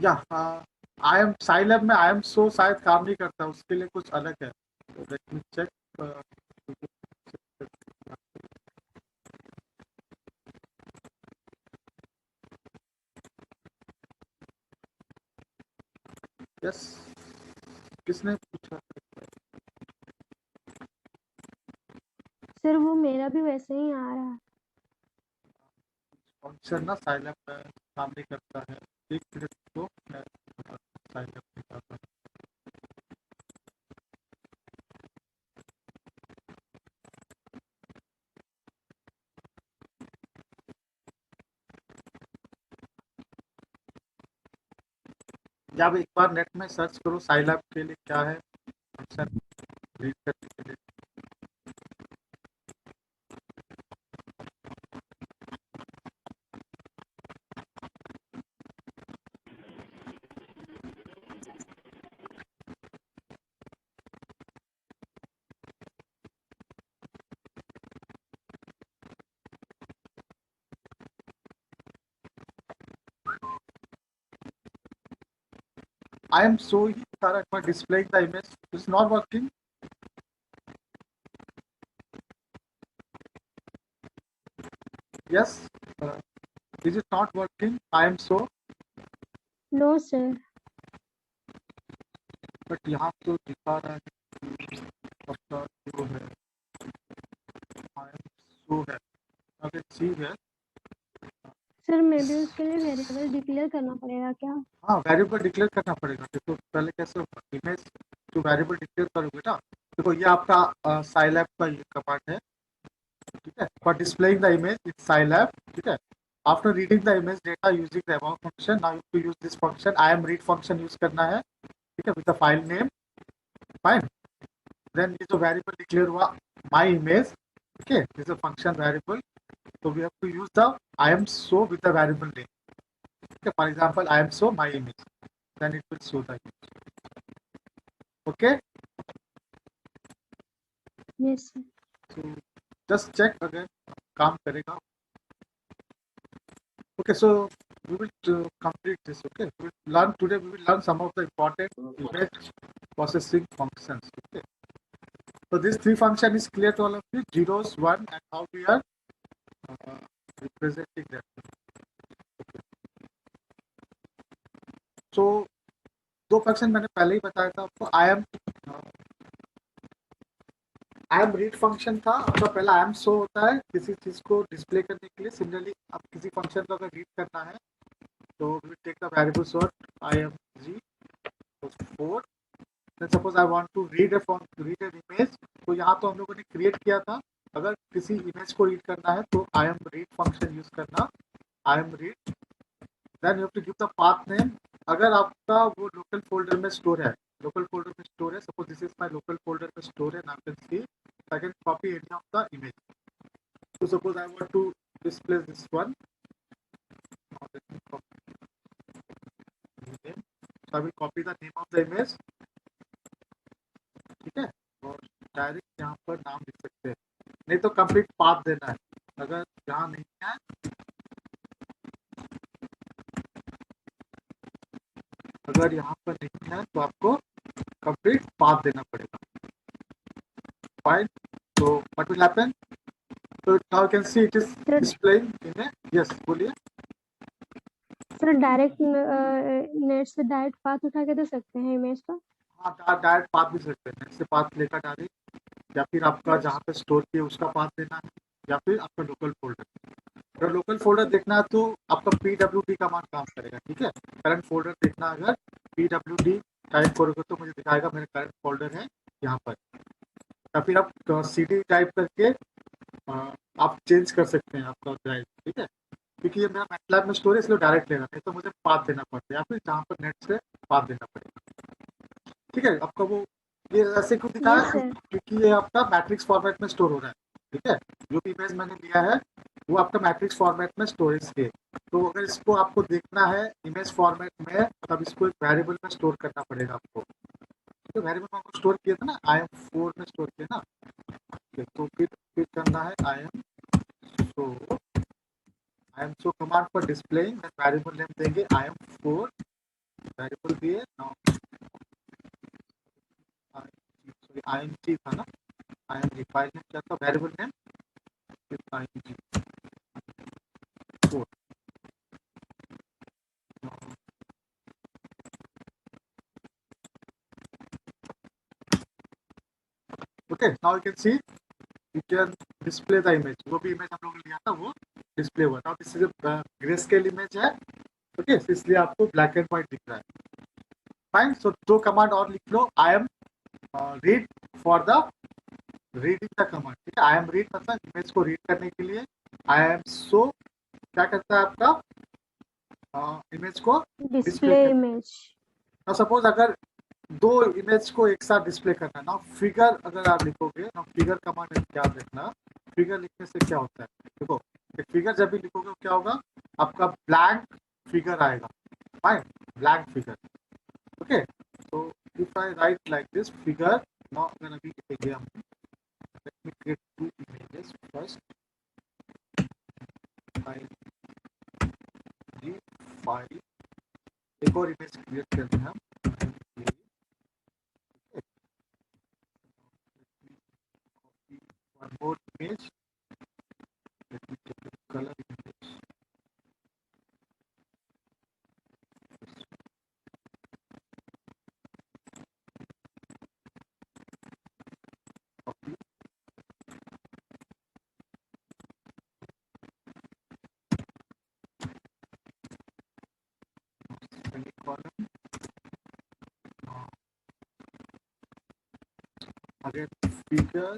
या I am Scilab में आई M सो शायद काम नहीं करता, उसके लिए कुछ अलग है। Let me check. यस, किसने पूछा? सर वो मेरा भी वैसे ही आ रहा है। फंक्शन ना साइलैब में काम नहीं करता है। एक मिनट को मैं साइलैब दिखाता हूँ। या आप एक बार नेट में सर्च करो साइलैब के लिए क्या है फंक्शन रीड करने के लिए। I am showing Tarak by displaying the image. It's not working. Yes. Is it not working? I am so. No sir. But यहाँ तो दिखा रहा है कि आपका जो है I am so है। अगर सी है। सर मे भी उसके लिए वेरिएबल डिक्लेयर करना पड़ेगा क्या? हाँ, वेरिएबल डिक्लेयर करना पड़ेगा। देखो पहले कैसे होगा, इमेज जो वेरिएबल डिक्लेयर करोगे ना, देखो ये आपका साइलैब का ये कमांड है, ठीक है, for displaying the image in Scilab, ठीक है। After reading the image data using the about function, now you to use this function I M read function use करना है, ठीक है, with the file name, fine. Then ये जो variable declare हुआ my image, ठीक है, this a function variable, so we have to use the I am so with the variable name. Okay, for example, I am so my image. Then it will show the image. Okay. Yes sir. So just check again. काम करेगा. Okay, so we will complete this. Okay, we will learn today. We will learn some of the important image processing functions. Okay. So this three function is clear to all of you. Zeros, one, and how we are uh, representing them. So दो function मैंने पहले ही बताया था आपको। I am read function था, तो पहला आई M show होता है किसी चीज को डिस्प्ले करने के लिए। सिमिलरली अब किसी फंक्शन को अगर रीड करना है तो we take the variable sort I M G 4। Then suppose I want to read an image, तो यहाँ तो हम लोगों ने क्रिएट किया था। अगर किसी इमेज को रीड करना है तो I am read function use करना, I am read. Then you have to give the path name. अगर आपका वो लोकल फोल्डर में स्टोर है, लोकल फोल्डर में स्टोर है, suppose this is my local folder में स्टोर है, now can see I can copy any of the image. So suppose I want to display this one. Now let me copy the name. So I will copy the name of the image. ठीक है, और direct यहाँ पर नाम लिख सकते हैं, नहीं तो कंप्लीट पाथ देना है। अगर यहाँ नहीं है, अगर यहाँ पर नहीं है तो आपको कंप्लीट पाथ देना पड़ेगा। Fine. So what will happen? So now you can see it is sir displaying in a, yes बोलिए। सर डायरेक्ट नेट से डायरेक्ट पाथ उठा के दे सकते हैं इमेज का? हाँ, डायरेक्ट पाथ भी सकते हैं, इससे पाथ लेकर डायरेक्ट, या फिर आपका जहाँ पे स्टोर किया उसका पाथ देना है, या फिर आपका लोकल फोल्डर। अगर लोकल फोल्डर देखना है तो आपका PWD कमांड काम करेगा, ठीक है। करंट फोल्डर देखना, अगर PWD टाइप करोगे तो मुझे दिखाएगा मेरे करंट फोल्डर है यहाँ पर। या फिर आप CD टाइप करके आप चेंज कर सकते हैं आपका ड्राइव, ठीक है। क्योंकि ये मेरा मैटलैब में स्टोर है इसलिए डायरेक्ट लेगा, नहीं तो मुझे पाथ देना पड़ता है, या फिर जहाँ पर नेट से पाथ देना पड़ेगा, ठीक है। आपका वो ये ऐसे क्यों दिखाया, यस सर। क्योंकि ये आपका मैट्रिक्स फॉर्मेट में स्टोर हो रहा है, ठीक है। जो भी इमेज मैंने लिया है वो आपका मैट्रिक्स फॉर्मेट में स्टोरेज के, तो अगर इसको आपको देखना है इमेज फॉर्मेट में, तब इसको एक वेरिएबल में स्टोर करना पड़ेगा आपको। तो वेरिएबल में आपको स्टोर किया था ना, आई एम 4 में स्टोर किया ना, तो फिर करना है so I M show command पर डिस्प्लेइंग, वेरिएबल नेम देंगे आई एम 4, वेरिएबल दिए नाउ सॉरी आईएनजी था ना, आईएनजी फाइल नेम क्या था, variable name ING 4. Okay, now you can see you can display the image. वो भी इमेज हम लोगों ने लिया था वो डिस्प्ले हुआ. Now this is a grayscale image है. Okay, इसलिए आपको ब्लैक एंड व्हाइट दिख रहा है. फाइन. सो दो कमांड और लिख लो. I am read for the reading the command. ठीक है, आई एम रीड मतलब इमेज को रीड करने के लिए. आई एम शो क्या करता है आपका इमेज को डिस्प्ले डिस्प्ले करता है. इमेज. ना सपोज अगर दो इमेज को एक साथ डिस्प्ले करना है ना, फिगर अगर आप लिखोगे ना, फिगर कमांड क्या देखना, फिगर लिखने से क्या होता है. देखो फिगर जब भी लिखोगे क्या होगा, आपका ब्लैंक फिगर आएगा. Fine, blank figure. Okay, so if I write like this figure, now अगर अभी लिखेंगे हम, let me create two images first. file एक और इमेज क्रिएट करते हैं हम. One more image. Let me take the color image. Copy. Semicolon. Again figure.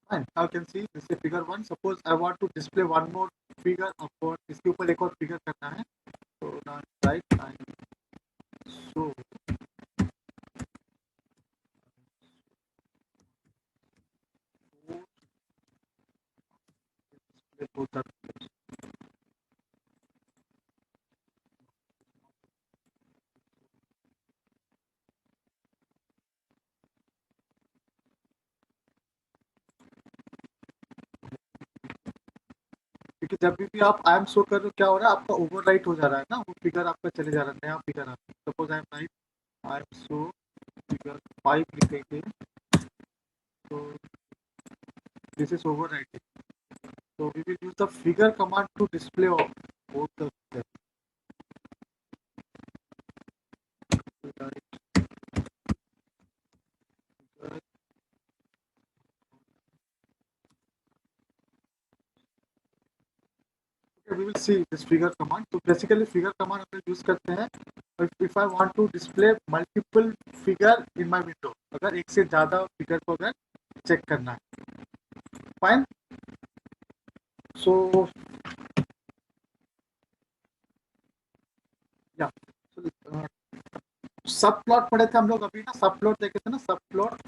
Fine. Now you can see this is figure one. Suppose I want to display one more figure. और इसके ऊपर एक और figure करना है. So now right and so display both are. क्योंकि जब भी आप आई एम शो कर रहे हो क्या हो रहा है, आपका ओवर राइट हो जा रहा है ना, वो फिगर आपका चले जा रहा है, नया फिगर आता है. Suppose I M write I M show figure 5 लिखेंगे तो this is over writing. So we will use the figure command to display all both the figures. Okay, we will see this figure command. So basically figure command हम लोग use करते हैं if I want to display multiple figure in my window. अगर एक से ज़्यादा figure को अगर check करना है. Fine. So yeah. So, सब प्लॉट पढ़े थे हम लोग अभी ना, सब प्लॉट देखे थे ना, सब प्लॉट.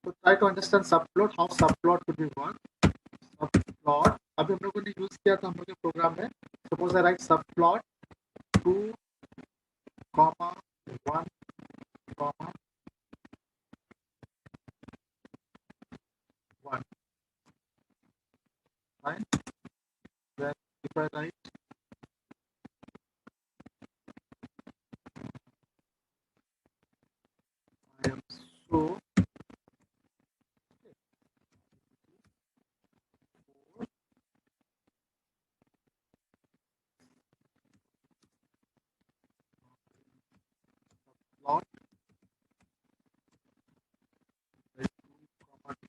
तो ट्राई टू अंडरस्टैंड सब प्लॉट, हाउ सब प्लॉट कुड बी वर्क. सब प्लॉट अभी हम लोगों ने यूज किया था हम लोग के प्रोग्राम में. सपोज आई राइट सब plot 2, 1, 1. Fine. Then if I write I am so plot like 2, 2,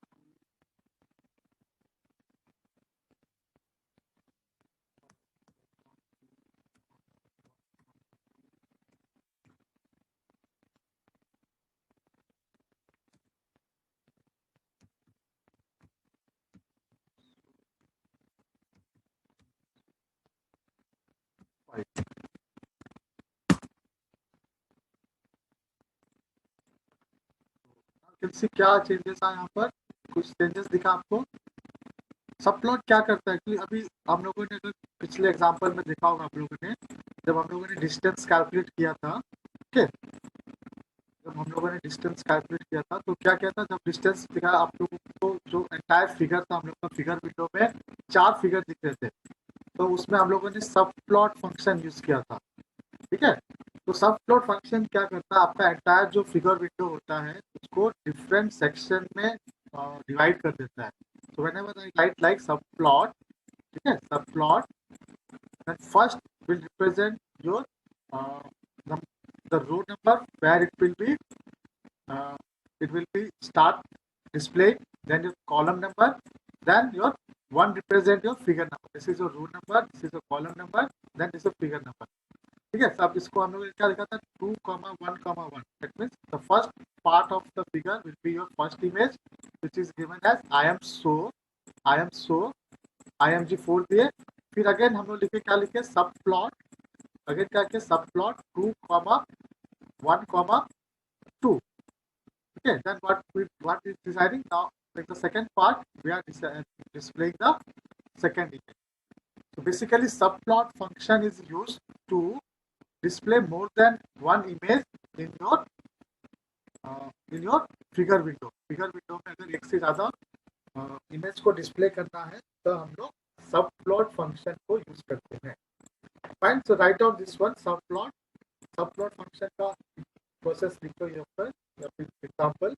can see क्या चेंजेस आए यहाँ पर, कुछ चेंजेस दिखा आपको। सब प्लॉट क्या करता है कि अभी हम लोगों ने अगर पिछले एग्जांपल में देखा होगा आप लोगों ने, जब हम लोगों ने डिस्टेंस कैलकुलेट किया था, ठीक है, जब हम लोगों ने डिस्टेंस कैलकुलेट किया था तो क्या किया था, जब डिस्टेंस दिखा आप लोगों को, जो एंटायर फिगर था हम लोग का फिगर विंडो में 4 फिगर दिख रहे थे, तो उसमें हम लोगों ने सब प्लॉट फंक्शन यूज किया था, ठीक है। तो सब प्लॉट फंक्शन क्या करता है, आपका एंटायर जो फिगर विंडो होता है उसको डिफरेंट सेक्शन में डिवाइड कर देता है। तो व्हेनेवर आई राइट लाइक सब प्लॉट, ठीक है, सब plot, then first will represent your uh, the row number where uh, it will be start displayed, then your column number, then your one represent your figure number. This is your row number, this is your column number, then this is your figure number. ठीक है, अब इसको हम लोग क्या लिखा था, 2,1,1, that means the first part of the figure will be your first image which is given as I am so img4 दिए, फिर अगेन हम लोग लिखे क्या लिखे, सब प्लॉट, अगेन क्या लिखे, सब plot 2,1,2, okay, then what is deciding now, like the second part we are displaying the second image. So basically subplot function is used to display more than one image in your figure window में अगर एक से ज्यादा image को display करना है तो हम लोग सब प्लॉट फंक्शन को यूज करते हैं। Fine, so write down this one, सब प्लॉट फंक्शन का प्रोसेस लिखो यहाँ पर, या फिर एग्जांपल।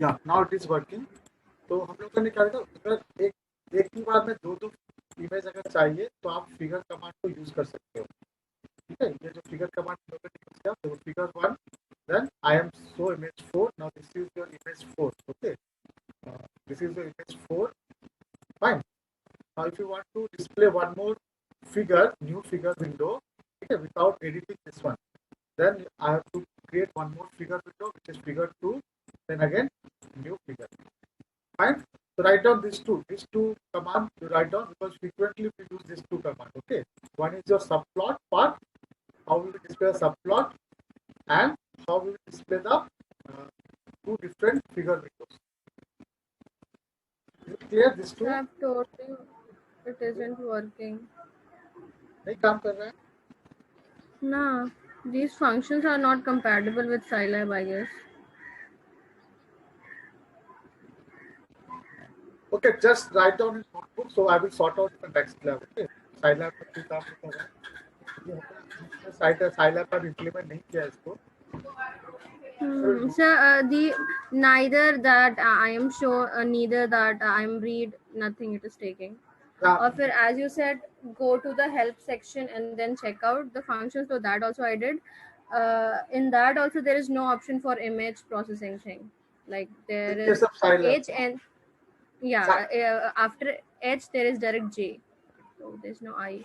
या नाउ इट इज वर्किंग। तो हम लोगों ने क्या किया, अगर एक ही बार में दो इमेज अगर चाहिए तो आप फिगर कमांड को यूज कर सकते हो, ठीक है। ये जो फिगर कमांड हम लोगों ने यूज किया, तो figure 1, then I M show image 4, now this is your image 4, okay, this is your image 4, fine. Now if you want to display one more figure, new figure window, ठीक है, without editing this one, then I have to create one more figure window which is figure 2, then again new figure. Fine. So write down these two commands you write down, because frequently we use these two commands. Okay. One is your subplot part, how we will display the subplot, and how we will display the two different figure windows. Is it clear? These two? I've told you it isn't working. नहीं काम कर रहा है? Nah, these functions are not compatible with Scilab, I guess. Okay, just write down in notebook, so I will sort out the next lab. Okay. Scilab में कोई काम नहीं कर रहा है, Scilab पर implement नहीं किया इसको। So neither that I am sure, neither that I am read, nothing it is taking. Or फिर as you said, go to the help section and then check out the functions. So that also I did. In that also there is no option for image processing thing. Like there is H and after H there is direct J. So there's no I.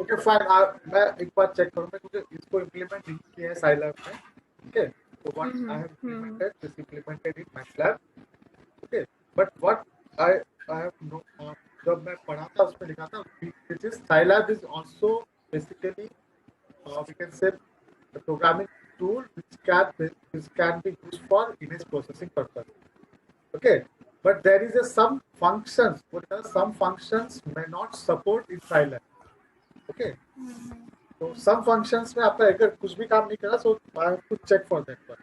Okay, fine. मैं एक बार check करूँगा क्योंकि इसको implement नहीं किया है Scilab में, okay. So what I have implemented is implemented in MATLAB, okay. But what I have no, जब मैं पढ़ा था उसमें लिखा था which is Scilab is also basically we can say the programming tool which can be used for image processing purpose, okay. But there is some functions may not support in Scilab. Okay, okay. तो सम functions में आपका अगर कुछ भी काम नहीं करा, so I have to check for that one,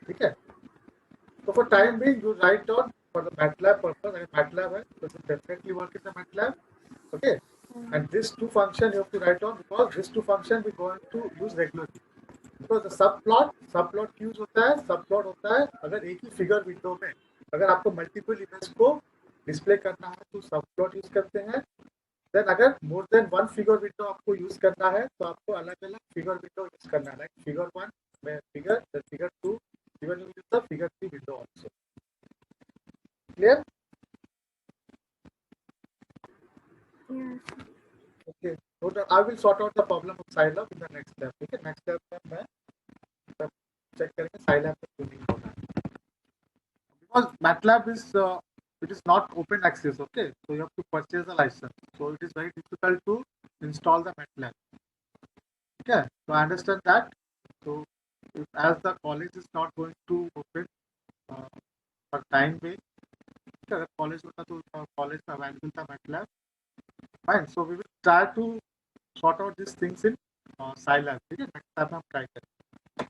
ठीक है। So for time being, you write down for the MATLAB purpose, and MATLAB है, so it will definitely work in the MATLAB, okay. And these two function you have to write down, because these two function we going to use regularly. Because the subplot use होता है, subplot होता है अगर एक ही figure window में अगर आपको multiple image को डिस्प्ले करना है तो सबप्लॉट यूज करते हैं। देन अगर more than one figure window आपको यूज करना है तो आपको अलग अलग फिगर विंडो यूज करना है, लाइक फिगर 1 में figure, figure 2, even you use the figure 3 window also. Clear? Yes. Okay. So I will sort out the problem of Scilab in the next step. Okay. Next step में मैं सब check करेंगे Scilab में क्यों नहीं होना है. Because MATLAB is it is not open access. Okay. So you have to purchase a license. So it is very difficult to install the MATLAB. Okay. So I understand that. So if, as the college is not going to open for time being, अगर college होता तो college में available था MATLAB, fine. So we will try to sort out this things in Scilab, ठीक है. Next time हम try करेंगे.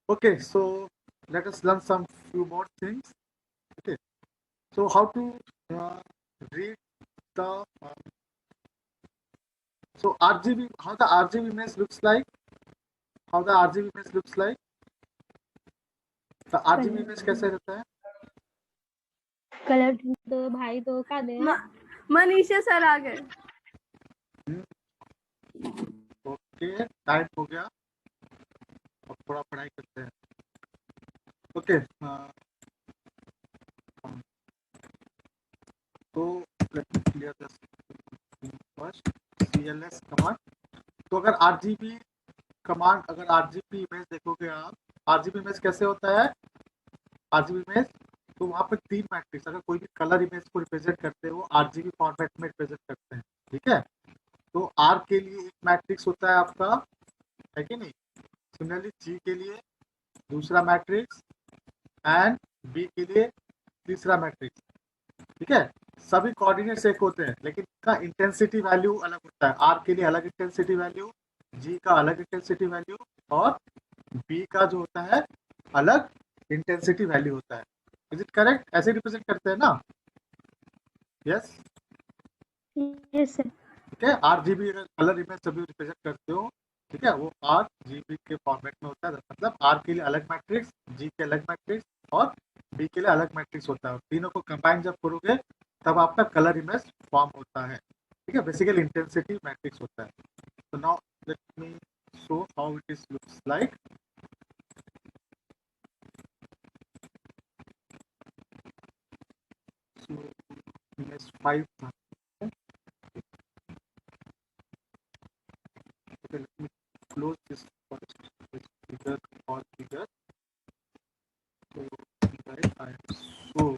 Okay, so let us learn some few more things. Okay, so how to read the so RGB, how the RGB image looks like, how the RGB image looks like, the RGB image कैसे रहता है. Colour तो भाई तो का दे Manisha sir आ गए. Okay, time हो गया, अब थोड़ा पढ़ाई करते हैं. ओके, तो late me clear this first. CLS command. तो अगर RGB कमांड, अगर RGB इमेज देखोगे आप, RGB इमेज कैसे होता है. RGB इमेज तो वहाँ पर 3 मैट्रिक्स, अगर कोई भी कलर इमेज को रिप्रेजेंट करते हो RGB फॉर्मेट में रिप्रेजेंट करते हैं, ठीक है. तो R के लिए एक मैट्रिक्स होता है आपका, है कि नहीं. सिमिलरली G के लिए दूसरा मैट्रिक्स एंड B के लिए तीसरा मैट्रिक्स, ठीक है. सभी कोऑर्डिनेट्स एक होते हैं लेकिन इनका इंटेंसिटी वैल्यू अलग होता है. R के लिए अलग इंटेंसिटी वैल्यू, G का अलग इंटेंसिटी वैल्यू और B का जो होता है अलग इंटेंसिटी वैल्यू होता है. Is it correct? ऐसे रिप्रेजेंट करते हैं ना. Yes, yes sir. ठीक है. RGB कलर इमेज सभी रिप्रेजेंट करते हो, ठीक है. वो RGB के फॉर्मेट में होता है. मतलब R के लिए अलग मैट्रिक्स, G के अलग मैट्रिक्स और B के लिए अलग मैट्रिक्स होता है. तीनों को कंबाइन जब करोगे तब आपका कलर इमेज फॉर्म होता है, ठीक है. बेसिकली इंटेंसिटी मैट्रिक्स होता है. So now let me show how it is looks like. So image 5. Okay, let me close this first. This figure or figure. So right, I am so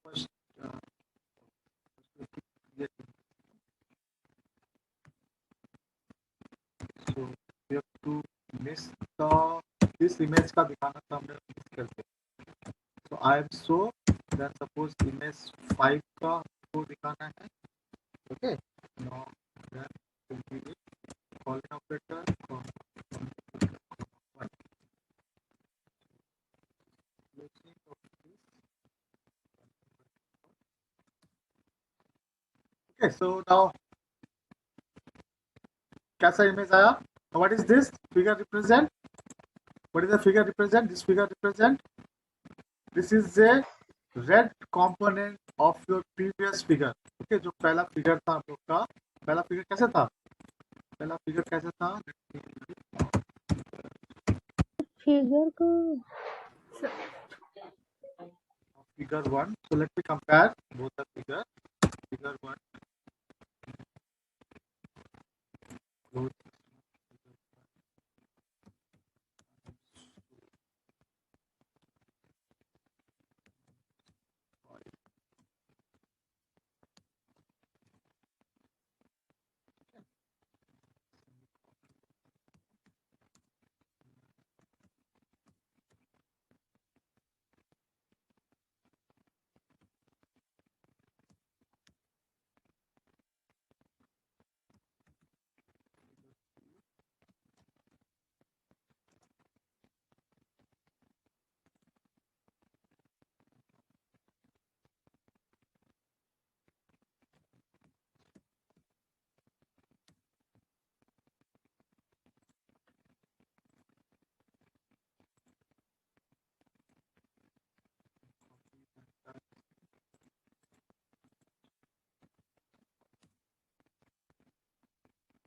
first so we have to miss the this image का दिखाना था हमने miss कर दिया. So I am so then suppose image 5 का को दिखाना है. Okay, now then will be colon operator okay. So now कैसा इमेज आया. What is this figure represent? What is the figure represent? This figure represent, this is a red component of your previous figure. Okay, जो पहला figure था आप लोग का, पहला figure कैसा था. पहला फिगर कैसा था. फिगर को Figure 1. So let me compare both the figure. Figure 1 close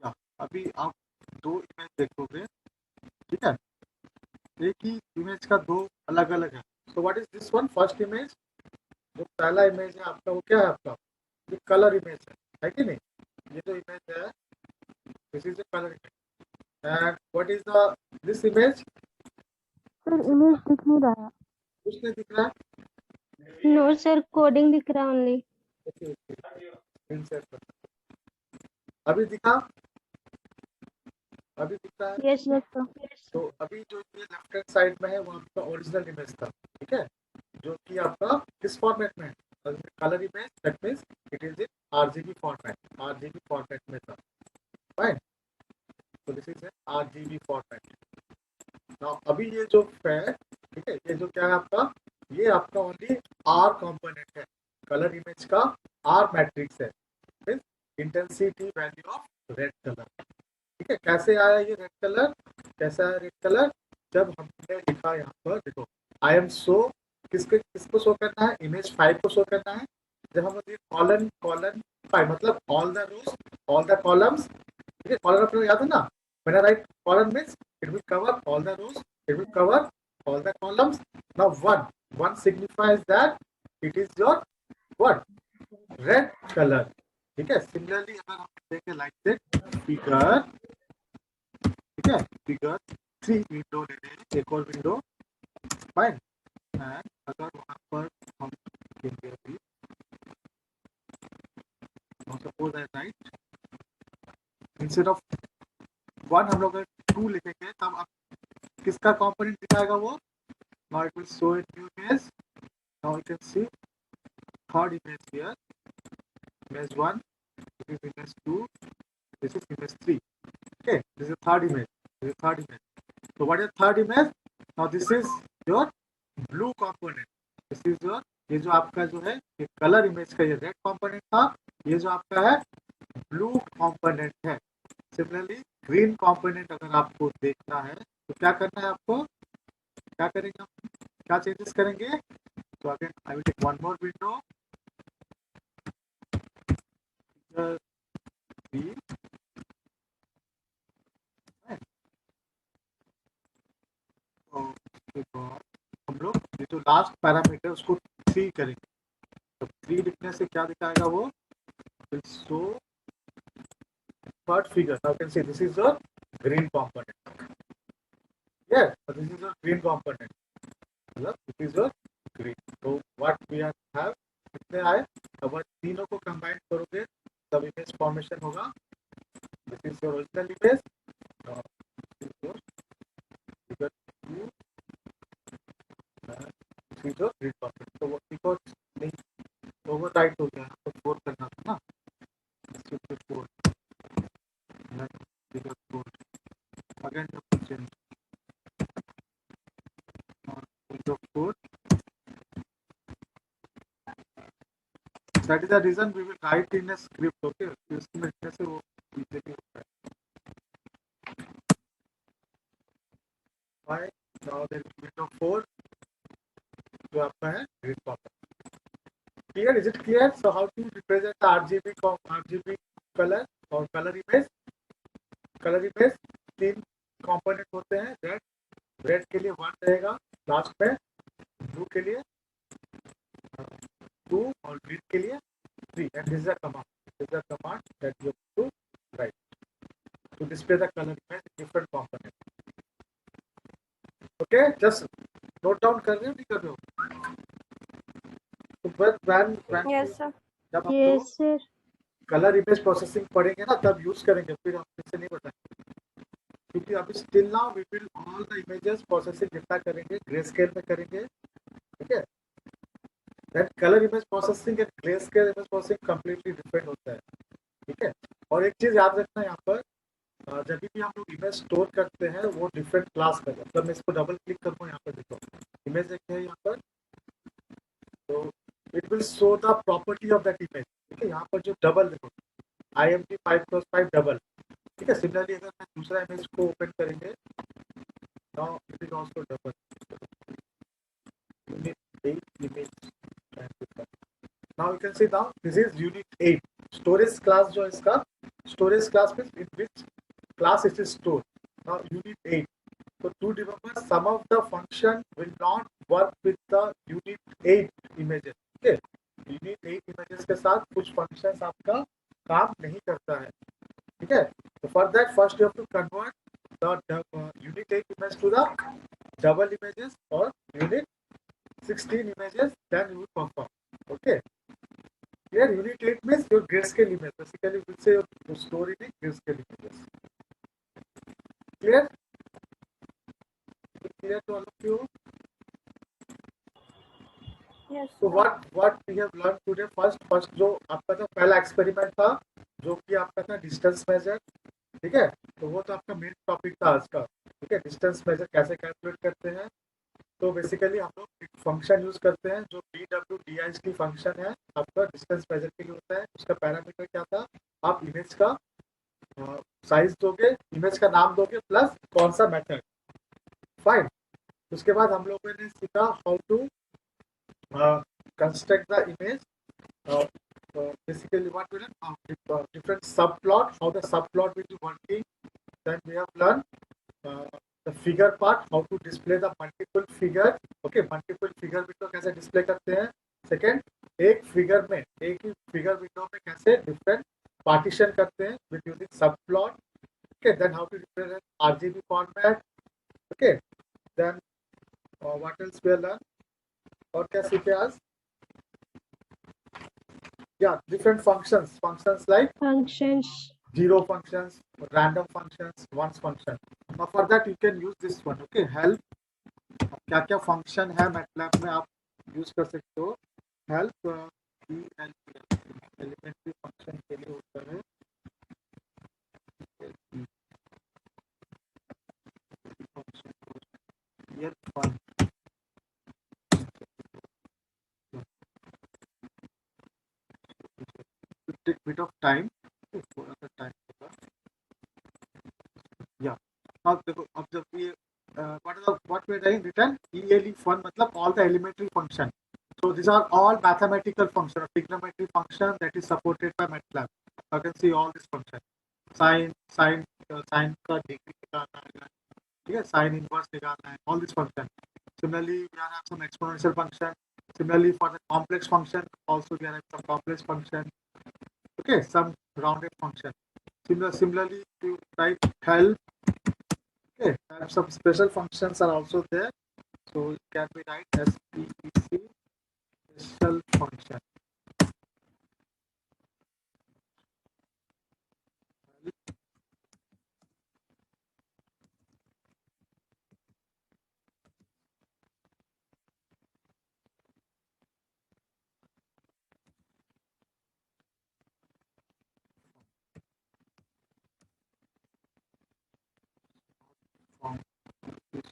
या अभी आप दो इमेज देखोगे, ठीक है, एक ही इमेज का दो अलग अलग है। So what is this one? First image, जो पहला इमेज है आपका वो क्या है? आपका ये कलर इमेज है कि नहीं? ये जो इमेज है this is the colour image. And what is the this image? Sir image दिख नहीं रहा है। कुछ नहीं दिख रहा है। नो सर, कोडिंग दिख रहा only. Okay okay, screen share कर। अभी दिखा? अभी दिख रहा है? Yes yes sir. तो अभी जो ये लेफ्ट हैंड साइड में है वो आपका ओरिजिनल इमेज था, ठीक है, जो कि आपका किस फॉर्मेट में है? Colour image, that means it is in RGB format, RGB format में था, राइट? तो this is RGB format. Now अभी ये जो है, ठीक है, ये जो क्या है आपका, ये आपका ओनली आर कंपोनेंट है, कलर इमेज का आर मैट्रिक्स है, means intensity value of red colour, ठीक है। कैसे आया ये रेड कलर? कैसे आया रेड कलर? जब हमने लिखा यहाँ पर देखो, आई एम शो, किसको शो करना है? इमेज 5 को शो करना है। जब हम कॉलन कॉलन 5 मतलब all the rows, all the columns, ठीक है, कॉलम आपको याद है ना? When I write column means it will cover all the rows, it will cover all the columns. Now one signifies that it is your what? Red colour, ठीक है। Similarly अगर हम देखें लाइक दिस फिगर, ठीक है, figure 3 window ले लें, एक और विंडो, फाइन। एंड अगर वहां पर हम लिखेंगे अभी, suppose I right, instead of 1 हम लोग 2 लिखेंगे, तब आप किसका कंपोनेंट दिखाएगा वो? Now it will show in new image. Now you can see third image here, image 1, this is image 2, this is image 3, okay, this is third image, this is third image. So what is third image? Now this is your blue component, this is your, ये जो आपका जो है ये colour image का ये red component था, ये जो आपका है ब्लू कंपोनेंट है। सिमिलरली ग्रीन कंपोनेंट अगर आपको देखना है तो क्या करना है आपको? क्या करेंगे हम? क्या चेंजेस करेंगे? तो again I will take one more window, हम लोग ये जो लास्ट पैरामीटर उसको 3 करेंगे, तो 3 लिखने से क्या दिखाएगा वो? So third figure, now can see this is your green component, yes, this is your green component, मतलब दिस इज योर ग्रीन। तो व्हाट वी हैव, कितने आए? अब तीनों को कंबाइन करोगे तब इमेज फॉर्मेशन होगा। This is your original image, this is your figure 2, this is your green component. तो वो बिकॉज नहीं ओवर राइट हो गया, तो 4 करना था ना, 4 figure 4 again change figure 4, that is the reason we will write in a script, okay, इसमें लिखने से वो इजीली होता है। Why? Now there is window 4 जो आपका है green component. Clear? Is it clear? So how to represent RGB colour और colour image? Colour image 3 component होते हैं, रेड के लिए 1 रहेगा लास्ट में, ब्लू के लिए 2 और ग्रीन के लिए 3, and this is a to display the color image in different component. Okay, just note down कर रहे हो नहीं कर रहे हो? तो when Yes, sir. जब हम लोग yes sir colour image processing पढ़ेंगे ना तब यूज करेंगे, फिर हम फिर से नहीं बताएंगे, क्योंकि अभी still now we will all the images processing जितना करेंगे ग्रे स्केल में करेंगे, ठीक है? That colour image processing and grey scale image processing completely different होता है, ठीक है? और एक चीज याद रखना यहाँ पर, जब भी हम लोग इमेज स्टोर करते हैं वो डिफरेंट क्लास का, मतलब मैं इसको डबल क्लिक करूँ यहाँ पर, देखो इमेज एक है यहाँ पर, तो it will show the property of that image, ठीक है? यहाँ पर जो डबल देखो IMG 5x5 डबल, ठीक है? सिमिलरली अगर मैं दूसरा इमेज को ओपन करेंगे, now it is also double, unit 8 image, now you can see now this is unit 8 storage class, जो इसका स्टोरेज क्लास में इन विच class it is stored. Now unit 8. So to remember, some of the function will not work with the unit 8 images. Okay. Unit 8 images के साथ कुछ functions आपका काम नहीं करता है, ठीक है? So for that first you have to convert the unit 8 image to the double images or unit 16 images, then you will perform. Okay. Here unit 8 means your grayscale image. Basically you will say your story in grayscale images. Clear? Clear to all of you? Yes. So what we have learned today, first जो आपका जो पहला experiment था, जो कि आपका था distance measure, ठीक है? तो वो तो आपका मेन टॉपिक था आज का, ठीक है? डिस्टेंस मेजर कैसे कैलकुलेट करते हैं। तो बेसिकली हम लोग एक फंक्शन यूज करते हैं जो DWDIST फंक्शन है, आपका डिस्टेंस मेजर के लिए होता है। उसका पैरामीटर क्या था, आप इमेज का साइज दोगे, इमेज का नाम दोगे, प्लस कौन सा मेथड, फाइन। उसके बाद हम लोगों ने सीखा how to construct the image, basically what we learned, different subplot, how the subplot will be working. Then we have learned the figure part, how to display the multiple figure. Okay, multiple figure window कैसे display करते हैं। Second, एक figure में, एक ही figure window में कैसे different partition करते हैं with using subplot. Okay, then how to represent RGB format. Okay, then what else we learn? और क्या सीखे आज? Yeah, different functions like functions zero functions, random functions, ones function. Now for that you can use this one. Okay, help. क्या क्या function है MATLAB में आप use कर सकते हो। हेल्प एलिमेंट्री फंक्शन के लिए होता है, fun. It take bit of time, थोड़ा सा टाइम होगा। या अब देखो, अब जब ये what we are doing written ELE fun मतलब all the elementary function. So these are all mathematical function or trigonometry function that is supported by MATLAB. You can see all these function. Sin का degree निकालना है, ठीक है? Sin inverse निकालना है, all these function. Similarly, we have some exponential function. Similarly, for the complex function, also we have some complex function. Okay, some rounded function. Similarly, to type help. Okay, and some special functions are also there. So it can be write SPEC special function.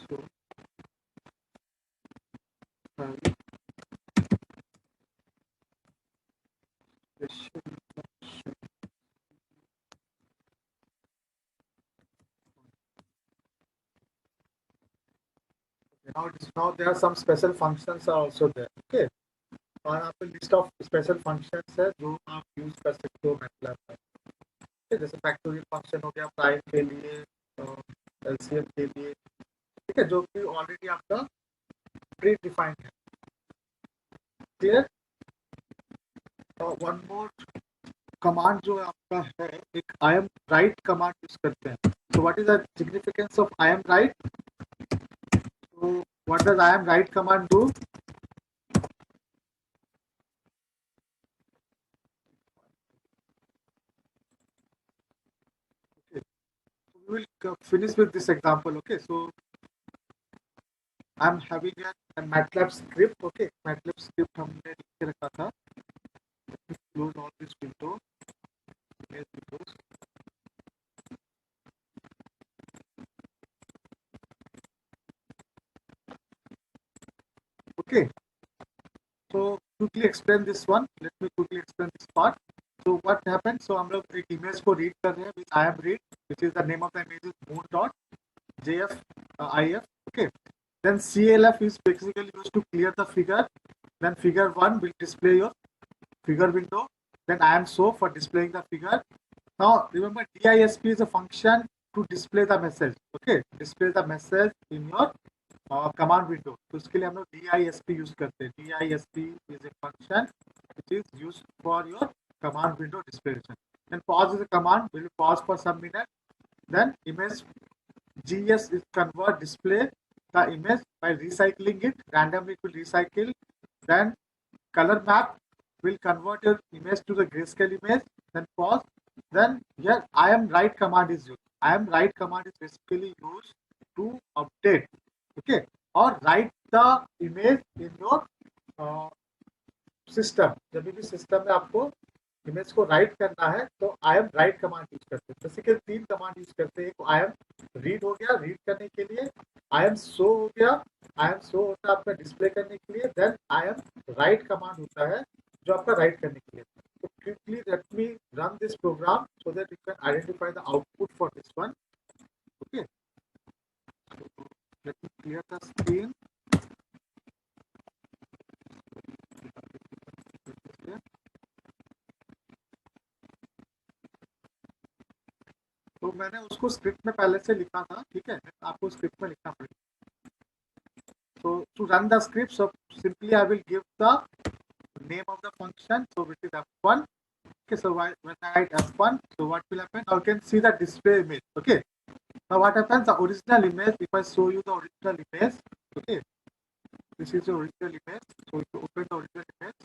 So, now there are some special functions are also there. Okay, और यहाँ पे list of special functions है जो आप use कर सकते हो MATLAB में। ठीक है, जैसे फैक्टोरियल फंक्शन हो गया प्राइम के लिए, LCM के लिए, ठीक है, जो कि ऑलरेडी आपका प्री डिफाइंड है। क्लियर? वन मोर कमांड जो आपका है एक आई एम राइट कमांड यूज करते हैं. So what is the significance of I am right? So what does I am right command do? Okay. So we will finish with this example. Okay. So I am having a MATLAB script. Okay. MATLAB script हमने लिख के रखा था. Let me close all this window. Windows. Okay. So quickly explain this one. Let me quickly explain this part. So what happened? So हम लोग एक image को read कर रहे हैं which I am read, which is the name of the image is moon dot jf if. Okay. Then CLF is basically used to clear the figure. Then figure 1 will display your figure window. Then I am so for displaying the figure. Now remember DISP is a function to display the message. Okay, display the message in your command window. तो उसके लिए हम लोग DISP use करते हैं. DISP is a function which is used for your command window displayation. Then pause is a command. We will pause for some minutes. Then image GS is convert display the image by recycling it. Randomly it will recycle. Then color map will convert your image to the grayscale image. Then pause. Then here I am right command is used. I am right command is basically used to update. Okay, or write the image in your system. जब भी system में आपको image को right करना है तो आई M write command use करते हैं. बेसिकली 3 कमांड यूज करते हैं. आई एम रीड हो गया रीड करने के लिए, आई एम शो हो गया, आई एम शो होता है आपका डिस्प्ले करने के लिए, then I M write command होता है जो आपका राइट करने के लिए. तो quickly let me run this program so that you can identify the output for this one. Okay, let me clear the screen. तो मैंने उसको स्क्रिप्ट में पहले से लिखा था. ठीक है, आपको स्क्रिप्ट में लिखना पड़ेगा. So to run the script, so simply I will give the name of the function, so which is f1. Okay, so when I write f1, so what will happen? Now you can see the display image. Okay, now what happens? The original image, if I show you the original image, okay, this is the original image. So if you open the original image,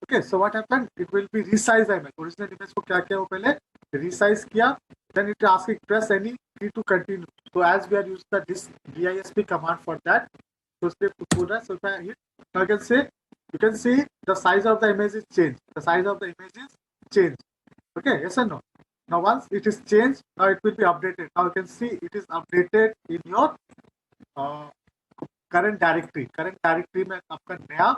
okay, so what happened? It will be resize the image. Original image को क्या किया वो पहले resize किया. Then it asks press any key to continue. So as we are using the DISP command for that, so script to pull that. So if I hit, now you can see the size of the image is changed. The size of the image is changed. Okay, yes or no? Now once it is changed, now it will be updated. Now you can see it is updated in your current directory. Current directory में आपका नया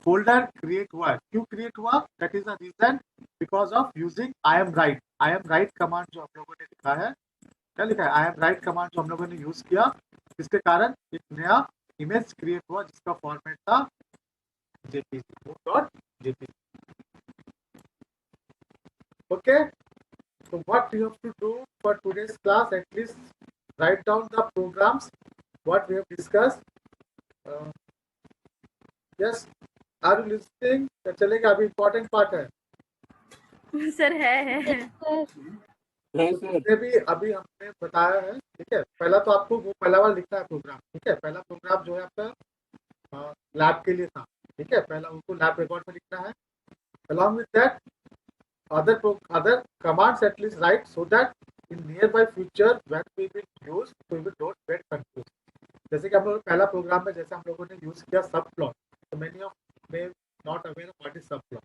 folder create हुआ है. क्यों create हुआ? That is the reason because of using I M write. I M write command जो हम लोगों ने लिखा है, क्या लिखा है? आई एम राइट कमांड जो हम लोगों ने यूज किया, इसके कारण एक नया इमेज क्रिएट हुआ जिसका फॉर्मेट था jpg. Okay, so what you have to do for today's class, at least write down the programs what we have discussed. Yes, are you listening? चलेगा, अभी इम्पोर्टेंट पार्ट है. सर है भी अभी हमने बताया है. ठीक है, पहला तो आपको वो पहला वाला लिखना है प्रोग्राम. ठीक है, पहला प्रोग्राम जो है आपका लैब के लिए था. ठीक है, पहला उनको लैब रिकॉर्ड में लिखना है. along with that other commands at least write so that in nearby future when we will use we will don't get confused. जैसे कि हम लोग पहला प्रोग्राम में जैसे हम लोगों ने यूज किया सब प्लॉट, तो many of may not aware of what is sub plot.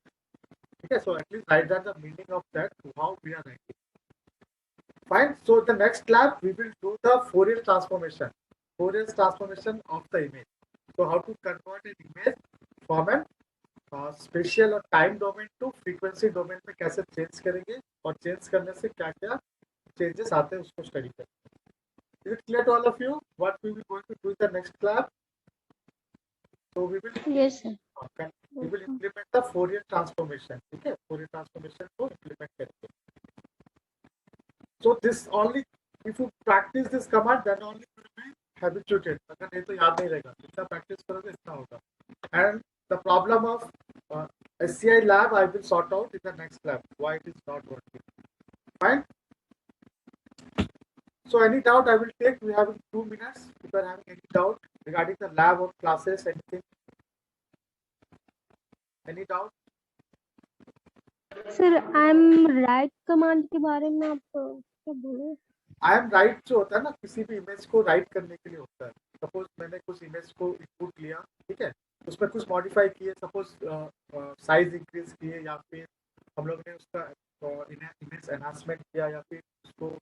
ठीक है, so at least write down the meaning of that, how we are writing. Fine. So the next lab we will do the Fourier transformation. Fourier transformation of the image. So how to convert an image from a spatial और time domain to frequency domain में कैसे change करेंगे और change करने से क्या क्या changes आते हैं उसको स्टडी करेंगे. Is it clear to all of you what we will going to do in the next class? So we will yes sir, we will implement the Fourier transformation. ठीक है, फोरियर ट्रांसफॉर्मेशन को implement करेंगे. So this only if you practice this command then only you will be habituated, अगर नहीं तो याद नहीं रहेगा, जितना प्रैक्टिस करोगे इतना होगा. And the problem of SCI lab I will sort out in the next lab why it is not working. Fine. So any doubt I will take. We have 2 minutes. If you are having any doubt regarding the lab or classes, anything, any doubt? Sir I M write command के बारे में आप क्या बोले? आई M right जो होता है ना, किसी भी इमेज को राइट करने के लिए होता है. सपोज मैंने कुछ इमेज को इनपुट लिया, ठीक है, उसमें कुछ मॉडिफाई किए, सपोज साइज इंक्रीज किए, या फिर हम लोग ने उसका इमेज एनहांसमेंट किया, या फिर उसको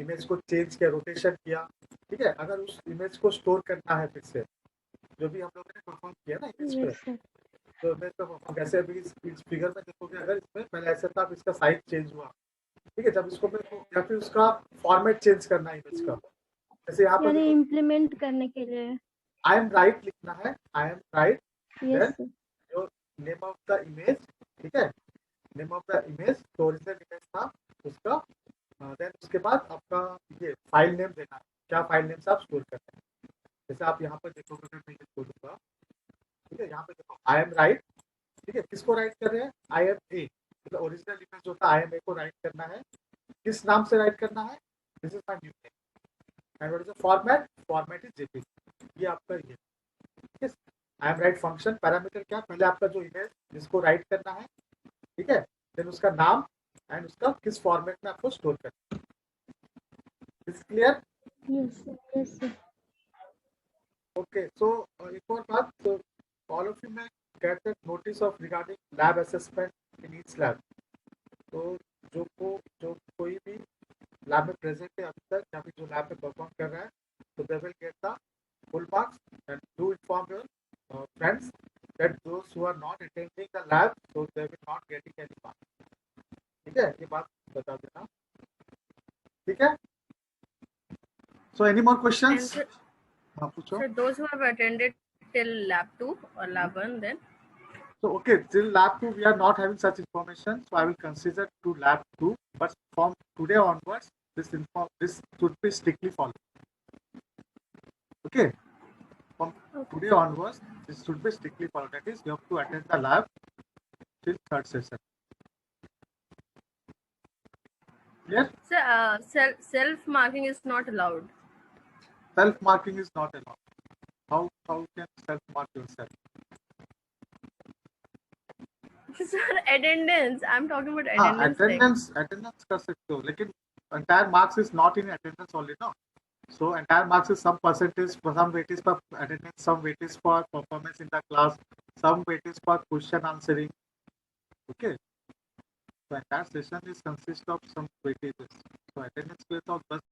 इमेज को चेंज किया, रोटेशन किया, ठीक है. अगर उस इमेज को स्टोर करना है फिर से, जो भी हम लोगों ने परफॉर्म किया ना इमेज पे, तो इमेज पे परफॉर्म कैसे, अभी इस फिगर में देखोगे, अगर इसमें पहले ऐसा था, इसका साइज चेंज हुआ, ठीक है, जब इसको मैं, या फिर उसका फॉर्मेट चेंज करना है इमेज का, जैसे यहाँ पर इम्प्लीमेंट करने के लिए आई एम राइट लिखना है. आई एम राइट, यस जो नेम ऑफ द इमेज, ठीक है, नेम ऑफ द इमेज, तो ओरिजिनल इमेज था उसका, देन उसके बाद आपका ये फाइल नेम देना है, क्या फाइल नेम से आप स्टोर करते हैं. जैसे आप यहाँ पर देखोगे, अगर मैं ये बोलूँगा, ठीक है, यहाँ पे देखो आई एम राइट, ठीक है, किसको राइट कर रहे हैं, आई एम ए, मतलब ओरिजिनल इमेज होता है, आई एम ए को राइट करना है. किस नाम से राइट करना है, this is my new name. And what is the format, format is JPG. ये आपका ये, ठीक है. आई एम राइट फंक्शन पैरामीटर क्या, पहले आपका जो इमेज जिसको राइट करना है, ठीक है, देन उसका नाम एंड उसका किस फॉर्मेट में आपको स्टोर करना है. Is clear? Yes yes okay. So एक और बात, तो all of you may get that notice of regarding lab assessment in each lab. तो जो कोई भी लैब में प्रेजेंट है अभी तक, या फिर जो लैब में परफॉर्म कर रहा है, तो they will get the full marks. And do inform your friends that those who are not attending the lab, so they will not getting any marks. ठीक है, ये बात बता देना, ठीक है. So any more questions? हाँ पूछो. So those who have attended till lab 2 or lab 1 then? So okay, till lab 2 we are not having such information, so I will consider to lab 2, but from today onwards this should be strictly followed. Okay, from today onwards this should be strictly followed. That is, you have to attend the lab till third session. Clear? So self marking is not allowed. Self marking is not allowed. How can self mark yourself? Sir, attendance. I'm talking about attendance. Attendance कर सकते हो, लेकिन entire marks is not in attendance only, no. So entire marks is some percentage, some weightage for attendance, some weightage for performance in the class, some weightage for question answering. Okay. So entire session is consist of some weightages. So attendance के लिए तो बस